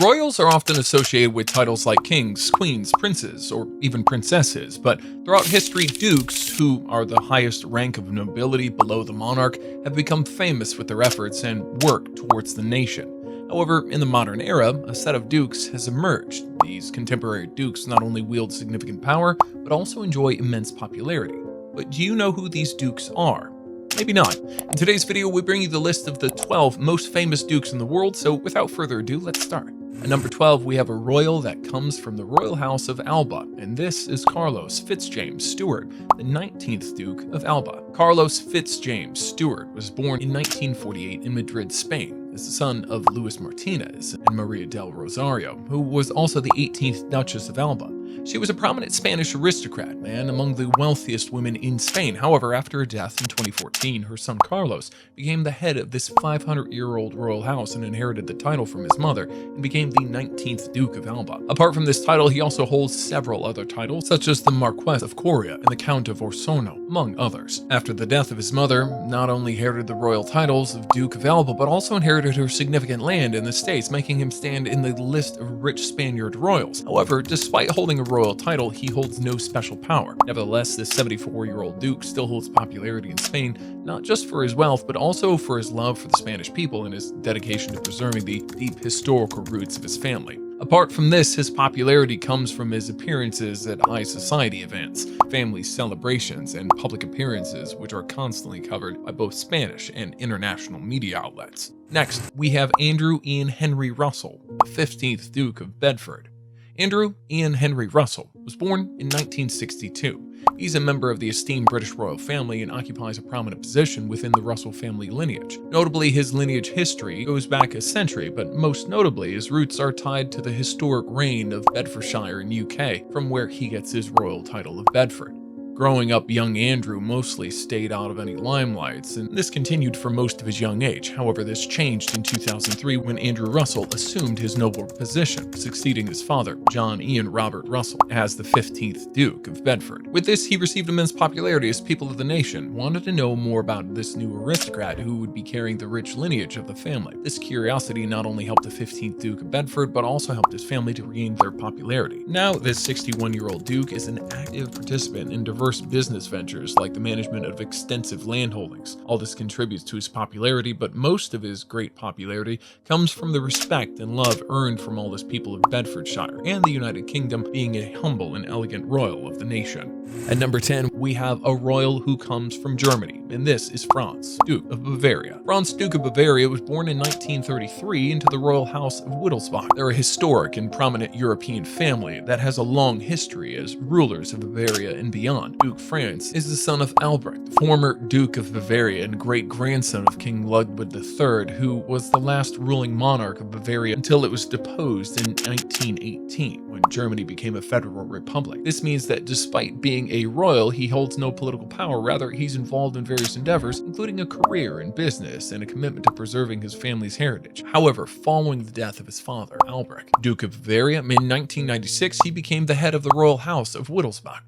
Royals are often associated with titles like kings, queens, princes, or even princesses, but throughout history, dukes, who are the highest rank of nobility below the monarch, have become famous with their efforts and work towards the nation. However, in the modern era, a set of dukes has emerged. These contemporary dukes not only wield significant power, but also enjoy immense popularity. But do you know who these dukes are? Maybe not. In today's video, we bring you the list of the 12 most famous dukes in the world, so without further ado, let's start. At number 12, we have a royal that comes from the royal house of Alba, and this is Carlos Fitzjames Stuart, the 19th Duke of Alba. Carlos Fitzjames Stuart was born in 1948 in Madrid, Spain, as the son of Luis Martinez and Maria del Rosario, who was also the 18th Duchess of Alba. She was a prominent Spanish aristocrat and among the wealthiest women in Spain. However, after her death in 2014, her son Carlos became the head of this 500-year-old royal house and inherited the title from his mother and became the 19th Duke of Alba. Apart from this title, he also holds several other titles, such as the Marquess of Coria and the Count of Osorno, among others. After the death of his mother, not only inherited the royal titles of Duke of Alba, but also inherited her significant land in the States, making him stand in the list of rich Spaniard royals. However, despite holding a royal title, he holds no special power. Nevertheless, this 74-year-old Duke still holds popularity in Spain, not just for his wealth, but also for his love for the Spanish people and his dedication to preserving the deep historical roots of his family. Apart from this, his popularity comes from his appearances at high society events, family celebrations, and public appearances, which are constantly covered by both Spanish and international media outlets. Next, we have Andrew Ian Henry Russell, the 15th Duke of Bedford. Andrew Ian Henry Russell was born in 1962. He's a member of the esteemed British royal family and occupies a prominent position within the Russell family lineage. Notably, his lineage history goes back a century, but most notably, his roots are tied to the historic reign of Bedfordshire in UK, from where he gets his royal title of Bedford. Growing up, young Andrew mostly stayed out of any limelights, and this continued for most of his young age. However, this changed in 2003 when Andrew Russell assumed his noble position, succeeding his father, John Ian Robert Russell, as the 15th Duke of Bedford. With this, he received immense popularity as people of the nation wanted to know more about this new aristocrat who would be carrying the rich lineage of the family. This curiosity not only helped the 15th Duke of Bedford, but also helped his family to regain their popularity. Now, this 61-year-old Duke is an active participant in diverse business ventures like the management of extensive land holdings. All this contributes to his popularity, but most of his great popularity comes from the respect and love earned from all this people of Bedfordshire and the United Kingdom, being a humble and elegant royal of the nation. At number 10, we have a royal who comes from Germany, and this is Franz, Duke of Bavaria. Franz, Duke of Bavaria, was born in 1933 into the royal house of Wittelsbach. They're a historic and prominent European family that has a long history as rulers of Bavaria and beyond. Duke Franz is the son of Albrecht, former Duke of Bavaria and great-grandson of King Ludwig III, who was the last ruling monarch of Bavaria until it was deposed in 1918, when Germany became a federal republic. This means that despite being a royal, he holds no political power. Rather, he's involved in various endeavors, including a career in business and a commitment to preserving his family's heritage. However, following the death of his father, Albrecht, Duke of Bavaria, in 1996, he became the head of the royal house of Wittelsbach.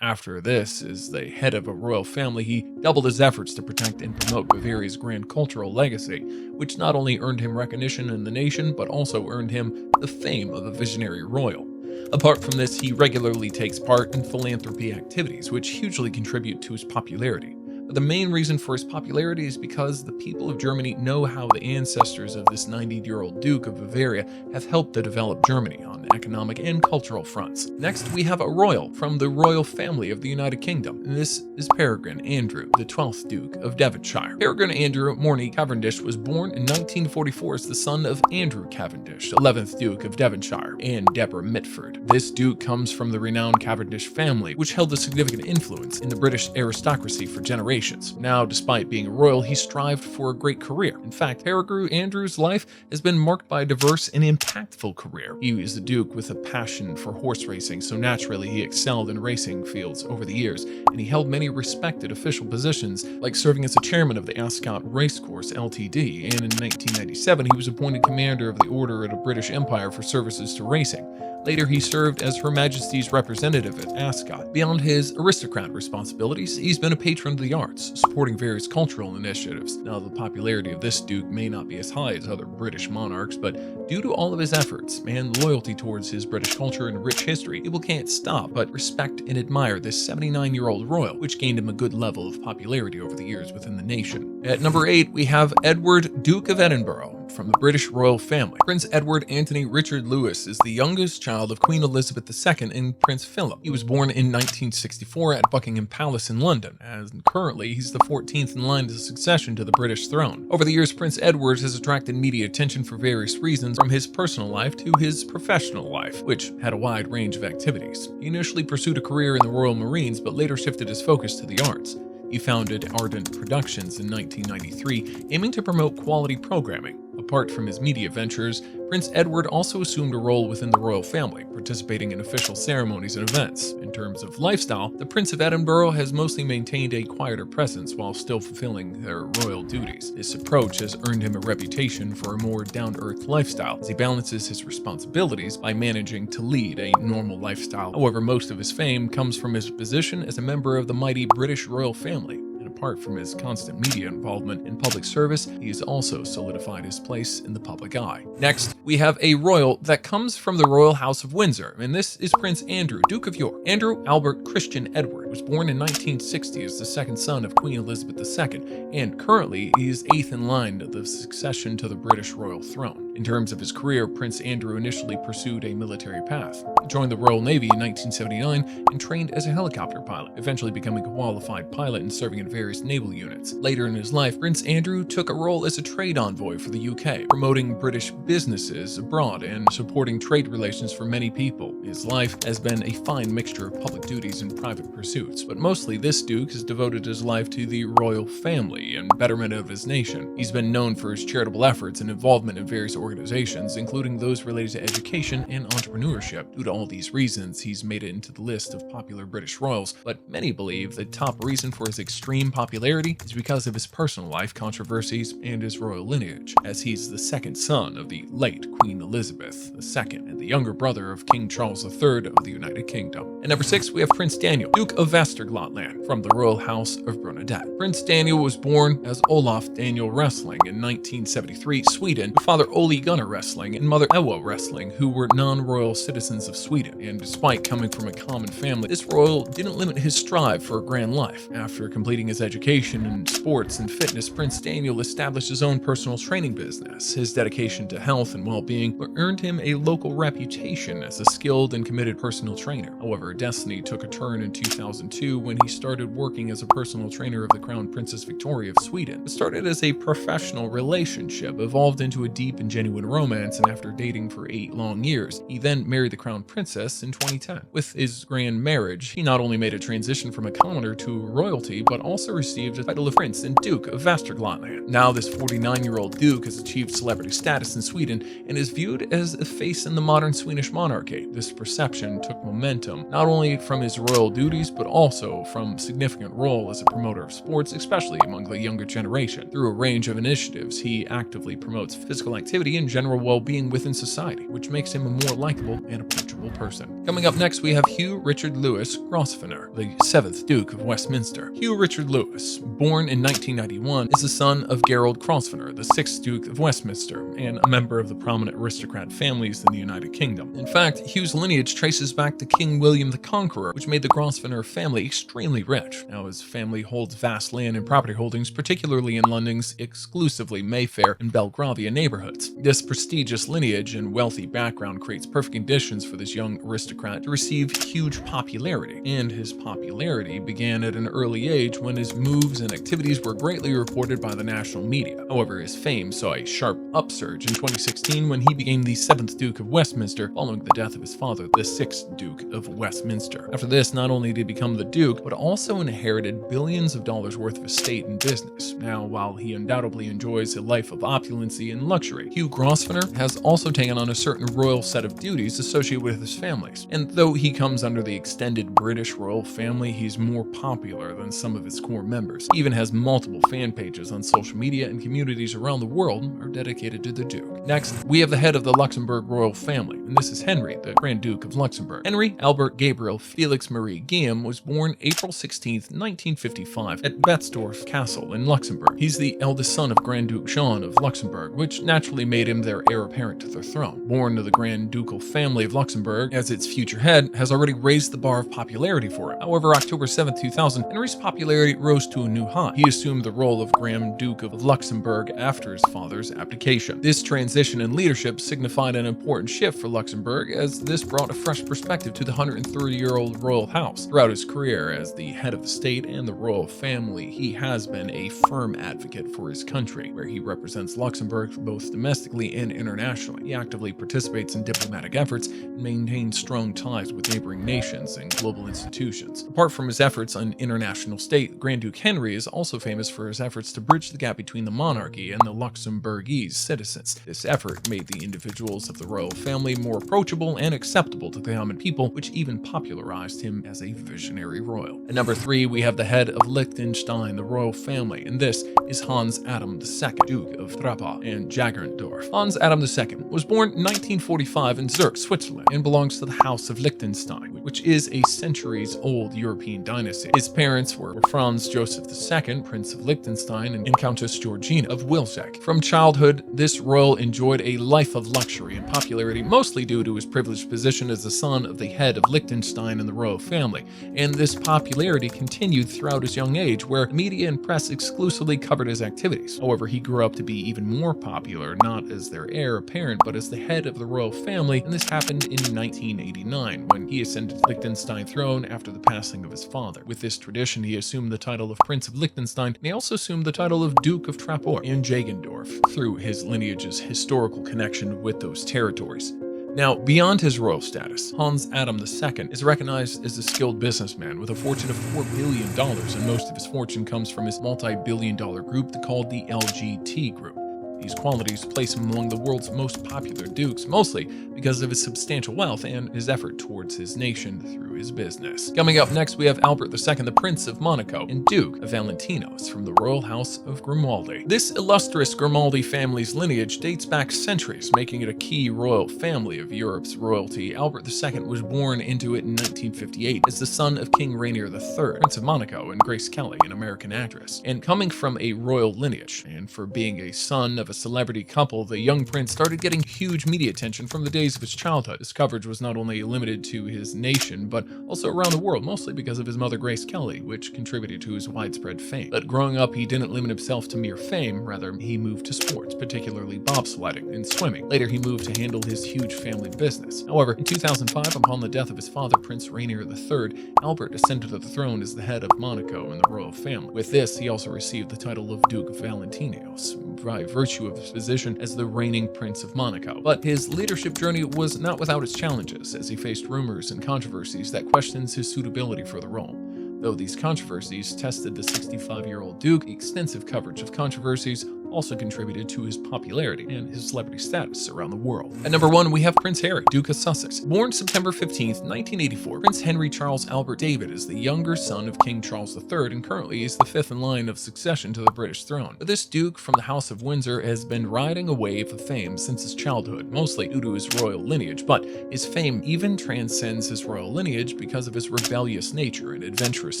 After this, as the head of a royal family, he doubled his efforts to protect and promote Bavaria's grand cultural legacy, which not only earned him recognition in the nation, but also earned him the fame of a visionary royal. Apart from this, he regularly takes part in philanthropy activities, which hugely contribute to his popularity. But the main reason for his popularity is because the people of Germany know how the ancestors of this 90-year-old Duke of Bavaria have helped to develop Germany on economic and cultural fronts. Next, we have a royal from the royal family of the United Kingdom, and this is Peregrine Andrew, the 12th Duke of Devonshire. Peregrine Andrew Morley Cavendish was born in 1944 as the son of Andrew Cavendish, 11th Duke of Devonshire, and Deborah Mitford. This duke comes from the renowned Cavendish family, which held a significant influence in the British aristocracy for generations. Now, despite being a royal, he strived for a great career. In fact, Peregrine Andrew's life has been marked by a diverse and impactful career. He is a duke with a passion for horse racing, so naturally he excelled in racing fields over the years, and he held many respected official positions, like serving as the chairman of the Ascot Racecourse Ltd, and in 1997 he was appointed commander of the Order of the British Empire for services to racing. Later, he served as Her Majesty's representative at Ascot. Beyond his aristocrat responsibilities, he's been a patron of the arts. arts, supporting various cultural initiatives. Now, the popularity of this duke may not be as high as other British monarchs, but due to all of his efforts and loyalty towards his British culture and rich history, people can't stop but respect and admire this 79-year-old royal, which gained him a good level of popularity over the years within the nation. At number 8, we have Edward, Duke of Edinburgh, from the British royal family. Prince Edward Anthony Richard Lewis is the youngest child of Queen Elizabeth II and Prince Philip. He was born in 1964 at Buckingham Palace in London, and currently he's the 14th in line to succession to the British throne. Over the years, Prince Edward has attracted media attention for various reasons, from his personal life to his professional life, which had a wide range of activities. He initially pursued a career in the Royal Marines, but later shifted his focus to the arts. He founded Ardent Productions in 1993, aiming to promote quality programming. Apart from his media ventures, Prince Edward also assumed a role within the royal family, participating in official ceremonies and events. In terms of lifestyle, the Prince of Edinburgh has mostly maintained a quieter presence while still fulfilling their royal duties. This approach has earned him a reputation for a more down-to-earth lifestyle, as he balances his responsibilities by managing to lead a normal lifestyle. However, most of his fame comes from his position as a member of the mighty British royal family. Apart from his constant media involvement in public service, he has also solidified his place in the public eye. Next, we have a royal that comes from the Royal House of Windsor, and this is Prince Andrew, Duke of York. Andrew Albert Christian Edward was born in 1960 as the second son of Queen Elizabeth II, and currently he is 8th in line to the succession to the British royal throne. In terms of his career, Prince Andrew initially pursued a military path. He joined the Royal Navy in 1979 and trained as a helicopter pilot, eventually becoming a qualified pilot and serving in various naval units. Later in his life, Prince Andrew took a role as a trade envoy for the UK, promoting British businesses abroad and supporting trade relations for many people. His life has been a fine mixture of public duties and private pursuits, but mostly this duke has devoted his life to the royal family and betterment of his nation. He's been known for his charitable efforts and involvement in various organizations, including those related to education and entrepreneurship. Due to all these reasons, he's made it into the list of popular British royals, but many believe the top reason for his extreme popularity is because of his personal life controversies and his royal lineage, as he's the second son of the late Queen Elizabeth II and the younger brother of King Charles III of the United Kingdom. At number 6, we have Prince Daniel, Duke of Västergötland, from the Royal House of Bernadotte. Prince Daniel was born as Olaf Daniel Wrestling in 1973, Sweden, with father Ole Gunnar Wrestling and mother Ewa Wrestling, who were non-royal citizens of Sweden. And despite coming from a common family, this royal didn't limit his strive for a grand life. After completing his education in sports and fitness, Prince Daniel established his own personal training business. His dedication to health and well-being earned him a local reputation as a skilled and committed personal trainer. However, destiny took a turn in 2002 when he started working as a personal trainer of the Crown Princess Victoria of Sweden. It started as a professional relationship, evolved into a deep and genuine romance, and after dating for 8 long years, he then married the Crown Princess in 2010. With his grand marriage, he not only made a transition from a commoner to royalty, but also received the title of Prince and Duke of Västergötland. Now, this 49-year-old Duke has achieved celebrity status in Sweden and is viewed as a face in the modern Swedish monarchy. This perception took momentum not only from his royal duties, but also from significant role as a promoter of sports, especially among the younger generation. Through a range of initiatives, he actively promotes physical activity and general well-being within society, which makes him a more likable and approachable person. Coming up next, we have Hugh Richard Lewis Grosvenor, the 7th Duke of Westminster. Hugh Richard Lewis, born in 1991, is the son of Gerald Grosvenor, the 6th Duke of Westminster, and a member of the prominent aristocrat families in the United Kingdom. In fact, Hugh's lineage traces back to King William the Conqueror, which made the Grosvenor family extremely rich. Now, his family holds vast land and property holdings, particularly in London's exclusively Mayfair and Belgravia neighborhoods. This prestigious lineage and wealthy background creates perfect conditions for this young aristocrat to receive huge popularity, and his popularity began at an early age when his moves and activities were greatly reported by the national media. However, his fame saw a sharp upsurge in 2016 when he became the 7th Duke of Westminster following the death of his father, the 6th Duke of Westminster. After this, not only did he become the Duke, but also inherited billions of dollars worth of estate and business. Now, while he undoubtedly enjoys a life of opulency and luxury, Hugh Grosvenor has also taken on a certain royal set of duties associated with his families. And though he comes under the extended British royal family, he's more popular than some of its core members. He even has multiple fan pages on social media, and communities around the world are dedicated to the Duke. Next, we have the head of the Luxembourg royal family. and this is Henry, the Grand Duke of Luxembourg. Henry Albert Gabriel Felix Marie Guillaume was born April 16, 1955 at Betzdorf Castle in Luxembourg. He's the eldest son of Grand Duke Jean of Luxembourg, which naturally made him their heir apparent to the throne. Born to the Grand Ducal family of Luxembourg, as its future head has already raised the bar of popularity for him. However, October 7, 2000, Henry's popularity rose to a new high. He assumed the role of Grand Duke of Luxembourg after his father's abdication. This transition in leadership signified an important shift for Luxembourg, as this brought a fresh perspective to the 130-year-old royal house. Throughout his career as the head of the state and the royal family, he has been a firm advocate for his country, where he represents Luxembourg both domestically and internationally. He actively participates in diplomatic efforts and maintains strong ties with neighboring nations and global institutions. Apart from his efforts on international state, Grand Duke Henry is also famous for his efforts to bridge the gap between the monarchy and the Luxembourgese citizens. This effort made the individuals of the royal family more approachable and acceptable to the common people, which even popularized him as a visionary royal. At number 3, we have the head of Liechtenstein, the royal family, and this is Hans Adam II, Duke of Trappau and Jagerndorf. Hans Adam II was born in 1945 in Zurich, Switzerland, and belongs to the House of Liechtenstein, which is a centuries-old European dynasty. His parents were Franz Joseph II, Prince of Liechtenstein, and Countess Georgina of Wilczek. From childhood, this royal enjoyed a life of luxury and popularity, mostly due to his privileged position as the son of the head of Liechtenstein and the royal family. And this popularity continued throughout his young age, where the media and press exclusively covered his activities. However, he grew up to be even more popular, not as their heir apparent, but as the head of the royal family, and this happened in 1989, when he ascended the Liechtenstein throne after the passing of his father. With this tradition, he assumed the title of Prince of Liechtenstein, and he also assumed the title of Duke of Trappau and Jagendorf through his lineage's historical connection with those territories. Now, beyond his royal status, Hans Adam II is recognized as a skilled businessman with a fortune of $4 billion, and most of his fortune comes from his multi-billion-dollar group called the LGT Group. These qualities place him among the world's most popular dukes, mostly because of his substantial wealth and his effort towards his nation through his business. Coming up next, we have Albert II, the Prince of Monaco and Duke of Valentinos from the royal house of Grimaldi. This illustrious Grimaldi family's lineage dates back centuries, making it a key royal family of Europe's royalty. Albert II was born into it in 1958 as the son of King Rainier III, Prince of Monaco, and Grace Kelly, an American actress. And coming from a royal lineage, and for being a son of a celebrity couple, the young prince started getting huge media attention from the days of his childhood. This coverage was not only limited to his nation, but also around the world, mostly because of his mother Grace Kelly, which contributed to his widespread fame. But growing up, he didn't limit himself to mere fame, rather he moved to sports, particularly bobsledding and swimming. Later, he moved to handle his huge family business. However, in 2005, upon the death of his father, Prince Rainier III, Albert ascended to the throne as the head of Monaco and the royal family. With this, he also received the title of Duke of Valentinos, by virtue of his position as the reigning Prince of Monaco. But his leadership journey was not without its challenges, as he faced rumors and controversies that questioned his suitability for the role. Though these controversies tested the 65-year-old Duke, extensive coverage of controversies also contributed to his popularity and his celebrity status around the world. At number 1, we have Prince Harry, Duke of Sussex. Born September 15, 1984, Prince Henry Charles Albert David is the younger son of King Charles III, and currently is the 5th in line of succession to the British throne. But this Duke from the House of Windsor has been riding a wave of fame since his childhood, mostly due to his royal lineage, but his fame even transcends his royal lineage because of his rebellious nature and adventurous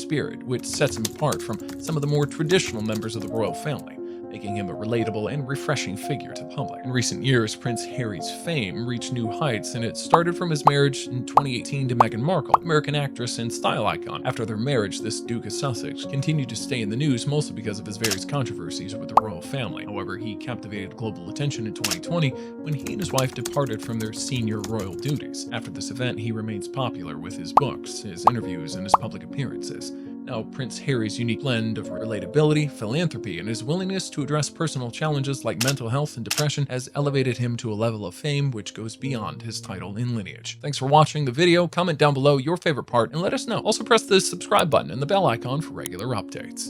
spirit, which sets him apart from some of the more traditional members of the royal family, making him a relatable and refreshing figure to the public. In recent years, Prince Harry's fame reached new heights, and it started from his marriage in 2018 to Meghan Markle, American actress and style icon. After their marriage, this Duke of Sussex continued to stay in the news, mostly because of his various controversies with the royal family. However, he captivated global attention in 2020 when he and his wife departed from their senior royal duties. After this event, he remains popular with his books, his interviews, and his public appearances. Now, Prince Harry's unique blend of relatability, philanthropy, and his willingness to address personal challenges like mental health and depression has elevated him to a level of fame which goes beyond his title and lineage. Thanks for watching the video. Comment down below your favorite part and let us know. Also press the subscribe button and the bell icon for regular updates.